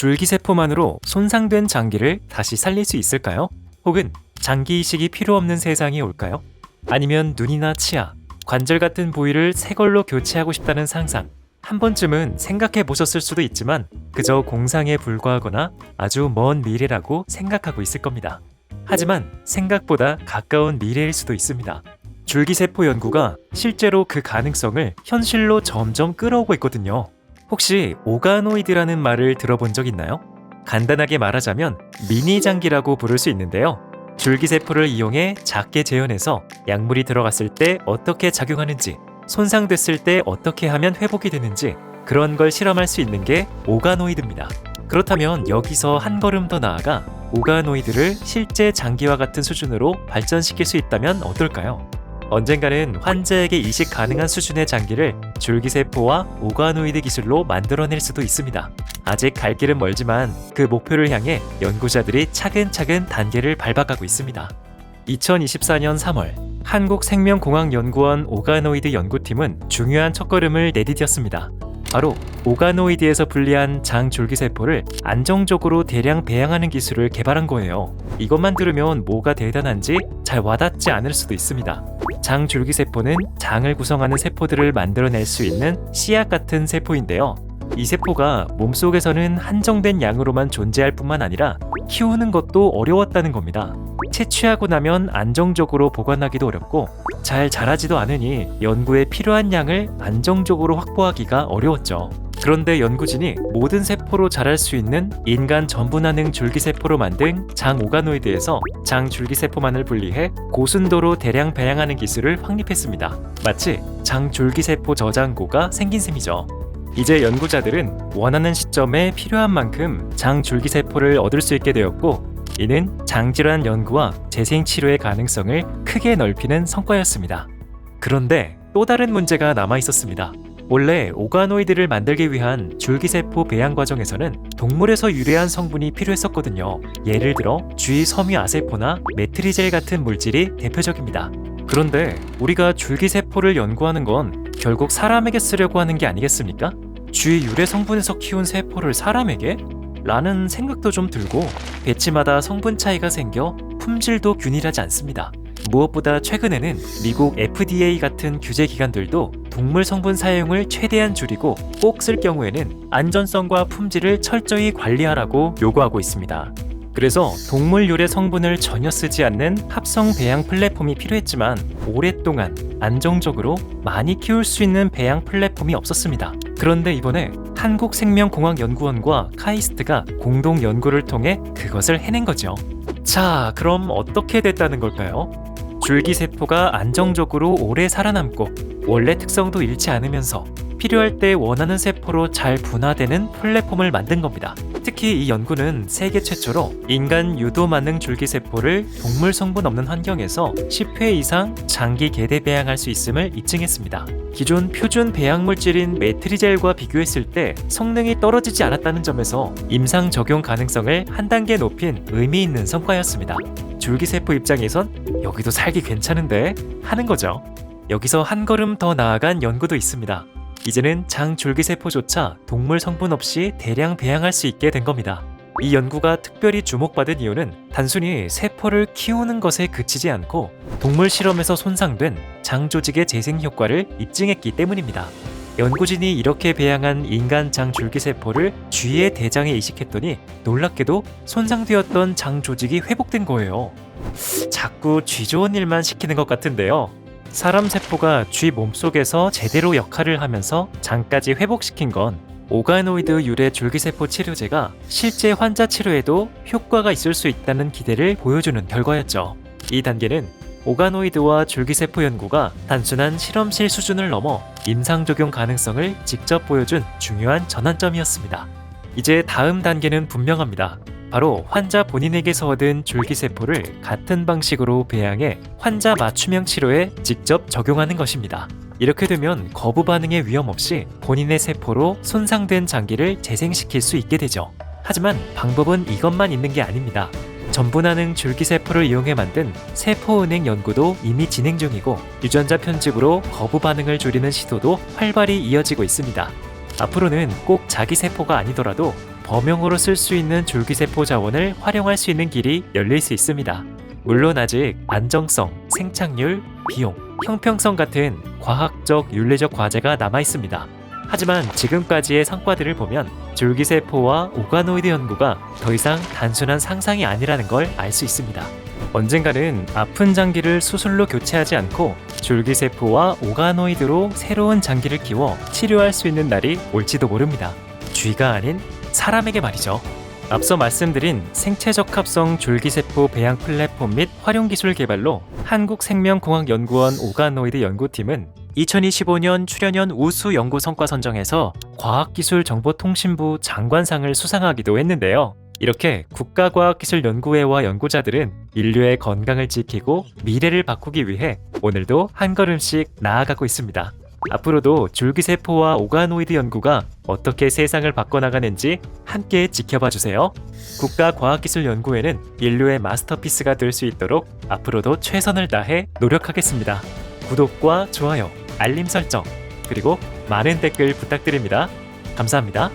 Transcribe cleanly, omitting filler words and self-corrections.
줄기세포만으로 손상된 장기를 다시 살릴 수 있을까요? 혹은 장기 이식이 필요 없는 세상이 올까요? 아니면 눈이나 치아, 관절 같은 부위를 새 걸로 교체하고 싶다는 상상, 한 번쯤은 생각해 보셨을 수도 있지만 그저 공상에 불과하거나 아주 먼 미래라고 생각하고 있을 겁니다. 하지만 생각보다 가까운 미래일 수도 있습니다. 줄기세포 연구가 실제로 그 가능성을 현실로 점점 끌어오고 있거든요. 혹시 오가노이드라는 말을 들어본 적 있나요? 간단하게 말하자면 미니 장기라고 부를 수 있는데요. 줄기세포를 이용해 작게 재현해서 약물이 들어갔을 때 어떻게 작용하는지, 손상됐을 때 어떻게 하면 회복이 되는지 그런 걸 실험할 수 있는 게 오가노이드입니다. 그렇다면 여기서 한 걸음 더 나아가 오가노이드를 실제 장기와 같은 수준으로 발전시킬 수 있다면 어떨까요? 언젠가는 환자에게 이식 가능한 수준의 장기를 줄기세포와 오가노이드 기술로 만들어낼 수도 있습니다. 아직 갈 길은 멀지만 그 목표를 향해 연구자들이 차근차근 단계를 밟아가고 있습니다. 2024년 3월 한국생명공학연구원 오가노이드 연구팀은 중요한 첫걸음을 내디뎠습니다. 바로 오가노이드에서 분리한 장 줄기세포를 안정적으로 대량 배양하는 기술을 개발한 거예요. 이것만 들으면 뭐가 대단한지 잘 와닿지 않을 수도 있습니다. 장 줄기세포는 장을 구성하는 세포들을 만들어낼 수 있는 씨앗 같은 세포인데요. 이 세포가 몸속에서는 한정된 양으로만 존재할 뿐만 아니라 키우는 것도 어려웠다는 겁니다. 채취하고 나면 안정적으로 보관하기도 어렵고 잘 자라지도 않으니 연구에 필요한 양을 안정적으로 확보하기가 어려웠죠. 그런데 연구진이 모든 세포로 자랄 수 있는 인간 전분화능 줄기세포로 만든 장 오가노이드에서 장 줄기세포만을 분리해 고순도로 대량 배양하는 기술을 확립했습니다. 마치 장 줄기세포 저장고가 생긴 셈이죠. 이제 연구자들은 원하는 시점에 필요한 만큼 장 줄기세포를 얻을 수 있게 되었고, 이는 장질환 연구와 재생치료의 가능성을 크게 넓히는 성과였습니다. 그런데 또 다른 문제가 남아 있었습니다. 원래 오가노이드를 만들기 위한 줄기세포 배양 과정에서는 동물에서 유래한 성분이 필요했었거든요. 예를 들어 쥐섬유아세포나 메트리젤 같은 물질이 대표적입니다. 그런데 우리가 줄기세포를 연구하는 건 결국 사람에게 쓰려고 하는 게 아니겠습니까? 쥐 유래 성분에서 키운 세포를 사람에게? 라는 생각도 좀 들고, 배치마다 성분 차이가 생겨 품질도 균일하지 않습니다. 무엇보다 최근에는 미국 FDA 같은 규제 기관들도 동물 성분 사용을 최대한 줄이고 꼭 쓸 경우에는 안전성과 품질을 철저히 관리하라고 요구하고 있습니다. 그래서 동물 유래 성분을 전혀 쓰지 않는 합성 배양 플랫폼이 필요했지만 오랫동안 안정적으로 많이 키울 수 있는 배양 플랫폼이 없었습니다. 그런데 이번에 한국생명공학연구원과 카이스트가 공동 연구를 통해 그것을 해낸 거죠. 자, 그럼 어떻게 됐다는 걸까요? 줄기세포가 안정적으로 오래 살아남고 원래 특성도 잃지 않으면서 필요할 때 원하는 세포로 잘 분화되는 플랫폼을 만든 겁니다. 특히 이 연구는 세계 최초로 인간 유도만능 줄기세포를 동물 성분 없는 환경에서 10회 이상 장기 계대 배양할 수 있음을 입증했습니다. 기존 표준 배양 물질인 메트리젤과 비교했을 때 성능이 떨어지지 않았다는 점에서 임상 적용 가능성을 한 단계 높인 의미 있는 성과였습니다. 줄기세포 입장에선 여기도 살기 괜찮은데 하는 거죠. 여기서 한 걸음 더 나아간 연구도 있습니다. 이제는 장 줄기세포조차 동물 성분 없이 대량 배양할 수 있게 된 겁니다. 이 연구가 특별히 주목받은 이유는 단순히 세포를 키우는 것에 그치지 않고 동물 실험에서 손상된 장 조직의 재생 효과를 입증했기 때문입니다. 연구진이 이렇게 배양한 인간 장 줄기세포를 쥐의 대장에 이식했더니 놀랍게도 손상되었던 장 조직이 회복된 거예요. 자꾸 쥐 좋은 일만 시키는 것 같은데요. 사람 세포가 쥐 몸속에서 제대로 역할을 하면서 장까지 회복시킨 건 오가노이드 유래 줄기세포 치료제가 실제 환자 치료에도 효과가 있을 수 있다는 기대를 보여주는 결과였죠. 이 단계는 오가노이드와 줄기세포 연구가 단순한 실험실 수준을 넘어 임상 적용 가능성을 직접 보여준 중요한 전환점이었습니다. 이제 다음 단계는 분명합니다. 바로 환자 본인에게서 얻은 줄기세포를 같은 방식으로 배양해 환자 맞춤형 치료에 직접 적용하는 것입니다. 이렇게 되면 거부 반응의 위험 없이 본인의 세포로 손상된 장기를 재생시킬 수 있게 되죠. 하지만 방법은 이것만 있는 게 아닙니다. 전분화능 줄기세포를 이용해 만든 세포은행 연구도 이미 진행 중이고, 유전자 편집으로 거부 반응을 줄이는 시도도 활발히 이어지고 있습니다. 앞으로는 꼭 자기 세포가 아니더라도 범용으로 쓸 수 있는 줄기세포 자원을 활용할 수 있는 길이 열릴 수 있습니다. 물론 아직 안정성, 생착률, 비용, 형평성 같은 과학적, 윤리적 과제가 남아 있습니다. 하지만 지금까지의 성과들을 보면 줄기세포와 오가노이드 연구가 더 이상 단순한 상상이 아니라는 걸 알 수 있습니다. 언젠가는 아픈 장기를 수술로 교체하지 않고 줄기세포와 오가노이드로 새로운 장기를 키워 치료할 수 있는 날이 올지도 모릅니다. 쥐가 아닌 사람에게 말이죠. 앞서 말씀드린 생체적합성 줄기세포 배양 플랫폼 및 활용기술 개발로 한국생명공학연구원 오가노이드 연구팀은 2025년 출연연 우수 연구 성과 선정에서 과학기술정보통신부 장관상을 수상하기도 했는데요. 이렇게 국가과학기술연구회와 연구자들은 인류의 건강을 지키고 미래를 바꾸기 위해 오늘도 한 걸음씩 나아가고 있습니다. 앞으로도 줄기세포와 오가노이드 연구가 어떻게 세상을 바꿔나가는지 함께 지켜봐 주세요. 국가과학기술연구회는 인류의 마스터피스가 될 수 있도록 앞으로도 최선을 다해 노력하겠습니다. 구독과 좋아요, 알림 설정, 그리고 많은 댓글 부탁드립니다. 감사합니다.